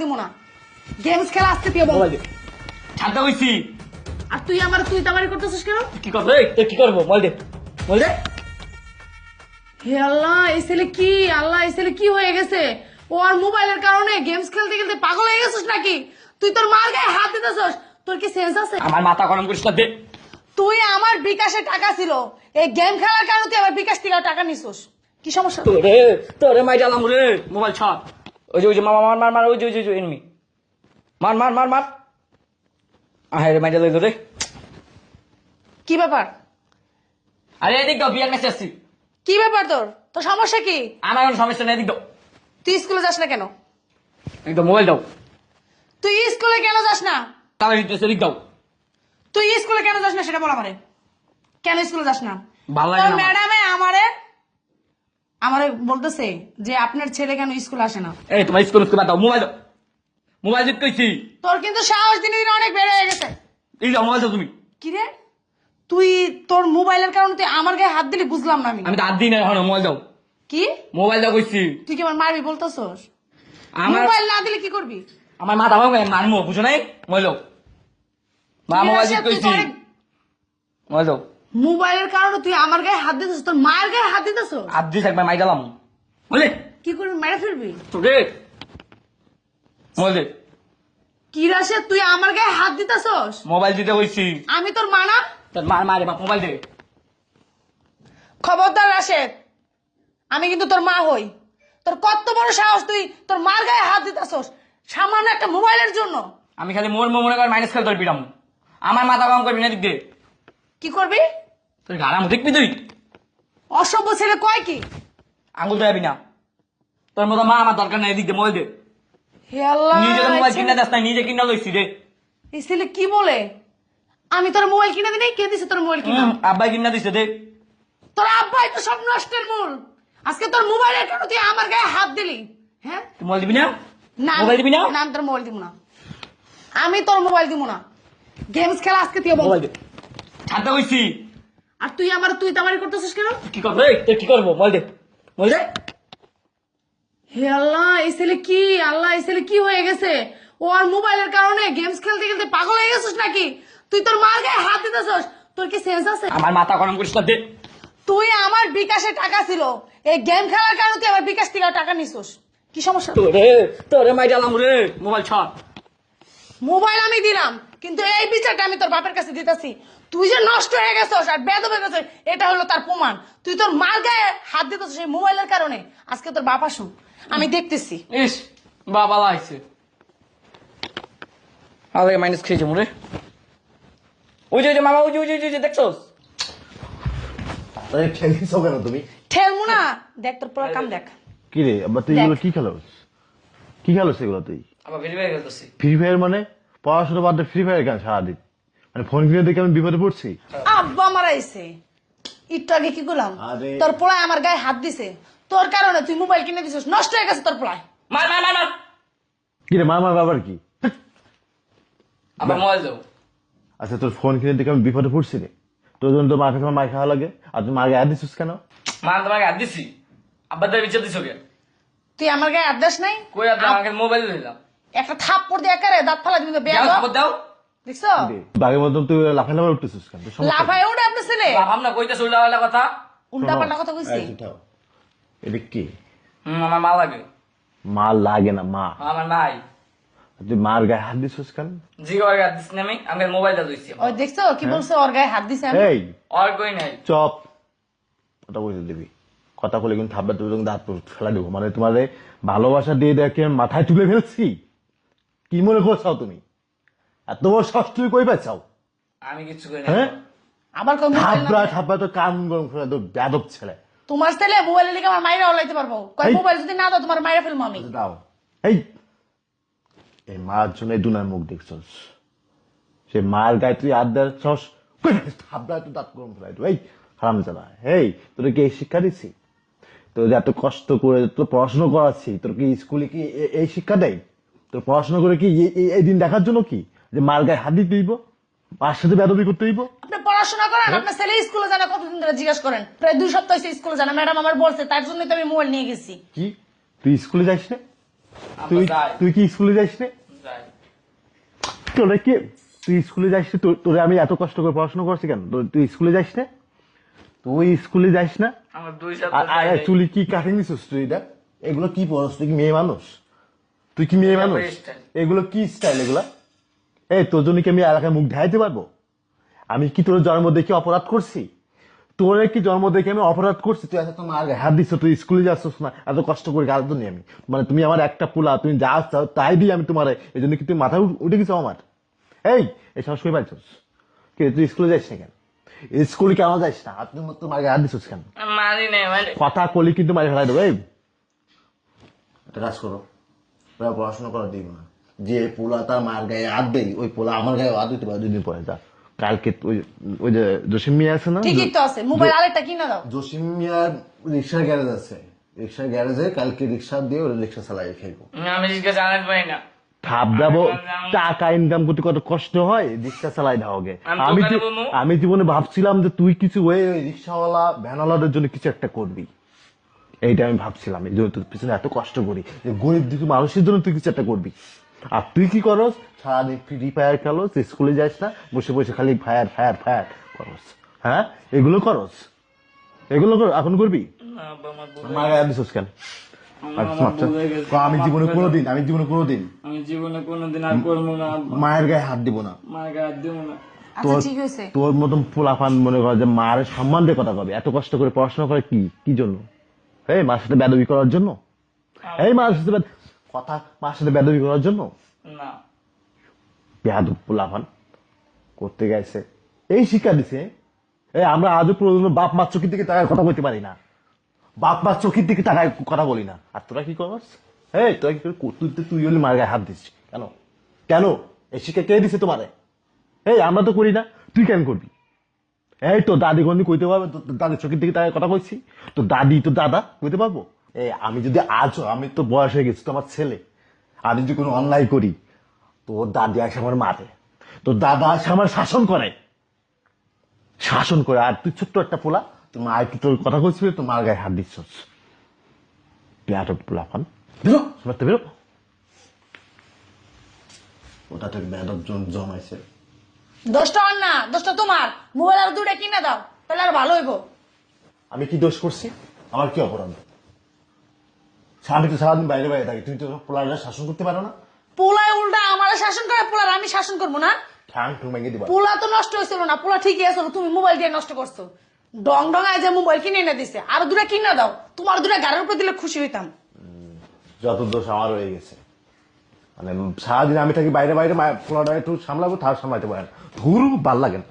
দিব না। গেমস খেলা আসতে দিয়ে বল। ঠান্ডা হইছি। আর তুই তামারি করতেছিস কেন? কি করবে? কি করবো? বল দে। হে আল্লাহ, এই ছেলে কি? আল্লাহ, এই ছেলে কি হয়ে গেছে? ও আর মোবাইলের কারণে গেমস খেলতে খেলতে পাগল হয়ে গেছিস নাকি? তুই তোর মার গায়ে হাত দিতেছস? তোর কি সেন্স আছে? আমার মাথা গরম করিস না, দে। তুই আমার বিকাশে টাকা ছিল, এই গেম খেলার কারণে তুই আমার বিকাশ থেকে টাকা নিছিস। কি সমস্যা? তোরে মাই ডালাম রে। মোবাইল ছাড়। ওই যে মামা মার ওই যে এনিমি। মার। আহে রে মাই ডালাই রে। কি ব্যাপার? আরে এদিক দাও, বিয়ার মেসেজ আসছি। কি ব্যাপার তোর? তোর সমস্যা কি? আমার কোনো সমস্যা নেই, এদিক দাও। তুই স্কুলে যাস না কেন? একদম মোবাইল দাও। তুই স্কুলে কেন যাস না? তাহলে এদিক দাও। তুই স্কুলে কেন যাস না সেটা বল আমারে। কেন স্কুলে যাস না? ভালো লাগে না। ম্যাডামে আমারে বলতেছে যে আপনার ছেলে কেন স্কুলে আসে না। এই তোমার স্কুল বাদ দাও, মোবাইল দাও। মোবাইল দিতে কইছি। তোর কিন্তু সাহস দিনে দিনে অনেক বেড়ে গেছে। এই দাও মোবাইল দাও তুমি। কি রে, তুই তোর মোবাইলের কারণে তুই আমার গায়ে হাত দিলি? বুঝলাম না আমি। আমি তো হাত দিই না এখন, মোবাইল দাও। কি মোবাইল দাও কইছি। তুই কি আমার মারবি বলতেছস? আমার মোবাইল না দিলে কি করবি? আমার মাথা মারমু, বুঝো নাই? মোবাইল দাও। মা মোবাইল দিতে কইছি। মোবাইল দাও। মোবাইলের কারণে তুই আমার গায়ে হাত দিতেছস, তোর মায়ের গায়ে হাত দিতেছস। হাত দিস একবার মাই ডালাম। বলে কি করবি? মেরে ফেলবি? তোরে মোবাইল দে। কি রাশে তুই আমার গায়ে হাত দিতেছস? মোবাইল দিতে কইছি। আমি তোর মা না? তোর মারে বাপ, মোবাইল দে। খবরদার রাশেদ, আমি কিন্তু তোর মা হই। তোর কত বড় সাহস, তুই তোর মার গায়ে হাত দিতেছস সামান্য একটা মোবাইলের জন্য? আমি খালি মনে করে মাইনাস খেলে তোর পিটাম। আমার মাথা গরম করবি না, দিক দে। কি করবি? তোর গারাম দেখবি তুই? অসভ্য ছেলে কয় কি? আঙুল তো যাবি না। তোর মতো মা আমার দরকার নাই, দিক দে মোবাইল দে। হে আল্লাহ, নিজে তো মোবাইল কিনা দেস নাই, নিজে কিনা লইছি রে। এই ছেলে কি বলে? আমি তোর মোবাইল কিনে দিই? কে দিছে তোর মোবাইল কিনা? আব্বাই কিনা দিছে দে। তোর আব্বাই তো সব নষ্টের মূল। আজকে তোর মোবাইলের কারণে তুই আমার গায়ে হাত দিলি। হ্যাঁ, তুই মোবাইল দিবি না? না মোবাইল দিবি না? না, আমি তোর মোবাইল দিব না। আমি তোর মোবাইল দিব না। গেমস খেলা আজকে তুই বল। মোবাইল দে। ঠান্ডা হইছি। আর তুই তামারি করতেছিস কেন? কি করবে? কি করবো? মোবাইল দে। মোবাইল দে। হে আল্লাহ, এই ছেলে কি? আল্লাহ, এই ছেলে কি হয়ে গেছে? ও আর মোবাইলের কারণে গেমস খেলতে খেলতে পাগল হয়ে গেছিস নাকি? তুই তোর মার গায়ে হাত দিতেছস? তোর কি সেন্স আছে? আমার মাথা গরম করিস না, দে। তুই আমার বিকাশে টাকা ছিল, এই গেম খেলার কারণে তুই আমার বিকাশ থেকে টাকা নিছিস। কি সমস্যা? তোরে মাই ডালাম রে। মোবাইল ছাড়। মোবাইল আমি দিলাম, কিন্তু এই বিচারটা আমি তোর বাপের কাছে দিতেছি। তুই যে নষ্ট হয়ে গেছস আর বেদ হয়ে গেছিস, এটা হলো তার প্রমাণ। তুই তোর মার গায়ে হাত দিতেছিস এই মোবাইলের কারণে। আজকে তোর বাপ আসুক, আমি দেখতেছি। ইস, বাবা আইছে। আরে মাইনাস খেয়েছে মোরে। ওই যে মামা, ওই যে দেখছস? আরে ঠেলছো কেন তুমি? ঠেলমু না, দেখ তোর পুরো কাম দেখ। কি রে আবার তুই দেখ। এগুলো কি খেলোস? কি খেলোস এগুলো তুই? আবার ভেরি ভেরি গেলতেছি। ফ্রি ফায়ার মানে? পড়াশোনা বাদ দিয়ে ফ্রি ফায়ার কেন সারাদিন? মানে ফোন কিনে দেখে আমি বিপদে পড়ছি? আব্বা মারাইছে একটু আগে। কি করলাম? আরে। তোর পোলায় আমার গায়ে হাত দিছে, তোর কারণে তুই মোবাইল কিনে দিছিস, নষ্ট হয়ে গেছে তোর পোলায়। মার। কি রে মার বাবার কি? আমার মোবাইল দাও। আচ্ছা তোর ফোন কিনে দেখে আমি বিপদে পড়ছি রে। তোর জন্য তো মার কাছে মার খাওয়া লাগে, আর তুই মার গায়ে দিছিস কেন? মা তোমাকে হাত দিছি। আব্বার দাবি বিচার দিছো কে? তুই আমার গায়ে হাত দিস নাই? কই আব্বা, আমাকে মোবাইল দিলাম। একটা থাপ্পড় দিয়ে একারে দাঁত ফালা দিবি তো। দাও, খবর দাও। দেখছো? বাঘের মতন তুই লাফাই লাফাই উঠতেছিস কেন? তোর সমস্যা কি? লাফায় উঠে আপনার ছেলে ভাবনা কইতেছ উল্টা কথা। উল্টা পাল্টা কথা কইছি। এই উঠাও। এটা কি? আমার মা লাগে। মা লাগে না মা। আমার নাই। তুই মার গায়ে হাত দিছিস কেন? জিগার হাত দিছি না আমি, আমাকে মোবাইলটা দিছি। ওই দেখছো কি বলছে? ওর গায়ে হাত দিছে আমি। এই আর কই নাই। চপ কথা বলতে দিবি, কথা বলে কিন্তু থাপড়া তুলে দাঁত ফেলা দেবো। মানে তোমার ভালোবাসা দিয়ে দেখে মাথায় তুলে ফেলছি। কি মনে করছাও তুমি? এত বড় সাহস তুমি কই পাচ্ছাও? আমি কিছু করি হ্যাঁ না। আবার কই মোবাইল না? থাপড়া তো কান গরম করে দাও, বেয়াদব ছেলে। তোমার ছেলে মোবাইলের লিগে আমার মাইরা ওলাইতে পারবো। কই এই। মোবাইল যদি না দাও তোমার মাইরা ফেলবো আমি। দাও এই এই মার জন্য এই দুনার মুখ দেখছস। সে মার গায়ে তুই হাত দেওয়ার সাহস থাপড়া তো দাঁত গরম ফেলাই এই হারাম জানা। এই তোর কি এই শিক্ষা দিচ্ছি? তোর যে এত কষ্ট করে তোর পড়াশোনা করাচ্ছি, তোর কি স্কুলে কি এই শিক্ষা দেয়? তোর পড়াশোনা করে কি এই দিন দেখার জন্য কি যে মার গায়ে হাত দিতে হইব, মার সাথে বেদবি করতে হইব? আপনি পড়াশোনা করেন, আপনার ছেলে স্কুলে জানা কতদিন ধরে জিজ্ঞেস করেন? প্রায় 2 সপ্তাহ হইছে স্কুলে জানা। ম্যাডাম আমার বলছে, তার জন্য তো আমি মোবাইল নিয়ে গেছি। কি তুই স্কুলে যাইস না? তুই যাই। তুই কি স্কুলে যাস না? যাই। তোরা কি তুই স্কুলে যাস না? তোরে আমি এত কষ্ট করে পড়াশোনা করছি কেন? তুই স্কুলে যাস না? তুই স্কুলে যাস না? আমার 2 সপ্তাহ আর যাই। চুলি কি কাটিং দিছিস তুই? এটা এগুলো কি পরস? তুই কি মেয়ে মানুষ? তুই কি মেয়ে মানুষ? style। এগুলো কি স্টাইল এগুলা? এই তোর জন্য কি আমি এলাকায় মুখ ঢাইতে পারবো? আমি কি তোর জন্ম দেখে অপরাধ করছি? তোরে কি জন্ম দেখে আমি অপরাধ করছি? তুই এত তোমার গায়ে হাত দিচ্ছ, তুই স্কুলে যাচ্ছিস না, এত কষ্ট করে গাছ নি আমি, মানে তুমি আমার একটা পোলা, তুমি যা চাও তাই দিই আমি তোমার, এই জন্য কি তুই মাথা উঠে গেছো আমার? এই এই সাহস করে পাইছিস? কে তুই স্কুলে যাইস না কেন? স্কুলে কেন যাইস না? আপনি তোমার গায়ে হাত দিচ্ছিস কেন? মারি নাই মানে কথা কলি কিন্তু মারি ফেলাই দেবো। এই একটা কাজ করো, ওরা পড়াশোনা করা দিব না। যে পোলা তার মার গায়ে হাত দেয়, ওই পোলা আমার গায়ে হাত দিতে পারে 2 দিন পরে। যা কালকে ওই যে জসিম মিয়া আছে না, ঠিকই তো আছে, মোবাইল আরেকটা কিনা দাও। জসিম মিয়ার রিক্সার গ্যারেজ আছে, রিক্সার গ্যারেজে কালকে রিক্সা দিয়ে ওরা রিক্সা চালাই খাইবো। আমি রিক্সা চালাতে পারি না। ভাব দেবো টাকা ইনকাম করতে কত কষ্ট হয়, রিক্সা চালাই দাও আগে। আমি দোকানে বলবো। আমি জীবনে ভাবছিলাম যে তুই কিছু ওই রিক্সাওয়ালা ভ্যানওয়ালাদের জন্য কিছু একটা করবি, এইটা আমি ভাবছিলাম। এই জন্য তোর পিছনে এত কষ্ট করি যে গরিব দুঃখী মানুষের জন্য তুই কিছু একটা করবি। আর তুই কি করস? সারাদিন ফ্রি ফায়ার খেলোস, স্কুলে যাস না, বসে বসে খালি ফায়ার ফায়ার ফায়ার করস। হ্যাঁ, এগুলো করস, এগুলো কর এখন করবি? না, আব্বা, আমার ভুল মার গায়ে হাত দিছিস কেন? আমার ভুল হয়ে গেছে। আমি জীবনে কোনোদিন আমি জীবনে কোনোদিন আর করবো না আব্বা। মায়ের গায়ে হাত দিব না। মার গায়ে হাত দেবো না। আচ্ছা ঠিক হয়েছে। তোর মতন পোলাপান মনে কর যে মার সম্মান দিয়ে কথা কবে, এত কষ্ট করে পড়াশোনা করে কি জন্য? এই মার সাথে বেদবি করার জন্য? এই মার সাথে কথা মার সাথে বেদবি করার জন্য? না, বেয়াদব পোলাপান করতে গেছে, এই শিক্ষা দিছে। এই আমরা আজও প্রয়োজন বাপ মার চোখের দিকে তাকায় কথা বলতে পারি না, বাপ মার চোখের দিকে তাকায় কথা বলি না। আর তোরা কি করস? এই তোরা কি তুই হলে মার গায়ে হাত দিস কেন? কেন এই শিক্ষা কে দিছে তোমারে? এই আমরা তো করি না, তুই কেন করবি? এই তো দাদি গন্ডি কইতে পারবে? তোর দাদির চোখের দিকে তাকায় কথা কইছি? তো দাদি তো দাদা কইতে পারবো? এই আমি যদি আজও, আমি তো বয়স হয়ে গেছি, তো আমার ছেলে, আমি যদি কোনো অন্যায় করি, তোর দাদি আসে আমার মারে, তোর দাদা আসে আমার শাসন করে, আর তুই ছোট্ট একটা পোলা, তোর মা একটু তোর কথা কইছিল, তোর মার গায়ে হাত দিচ্ছ। বেয়াদব পোলা ফান, বেরো শোনাতে বেরো। ওটা তো বেয়াদব জমাইছে। দোষটা ওর না, দোষটা তোমার। মোবাইল আর 2টা কিনা দাও, তাহলে আর ভালো হইব। আমি কি দোষ করছি? আমার কি অপরাধ? আমি তো সারাদিন বাইরে বাইরে থাকি, তুই তো পোলারে শাসন করতে পারো না? পোলায় উল্টা আমার শাসন করে, পোলার আমি শাসন করবো না? ঠ্যাং ঠুং ভেঙে দিবা। পোলা তো নষ্ট হয়েছিল না, পোলা ঠিকই আছে, তুমি মোবাইল দিয়ে নষ্ট করছো। ডং ডঙায় যে মোবাইল কিনে এনে দিছে, আর 2টা কিনা দাও। তোমার 2টা গাড়ির উপর দিলে খুশি হইতাম। যত দোষ আমার হয়ে গেছে, মানে সারাদিন আমি থাকি বাইরে বাইরে, পোলাটা একটু সামলাবো, তার সামলাইতে পারে না। ধুর, ভাল লাগে না।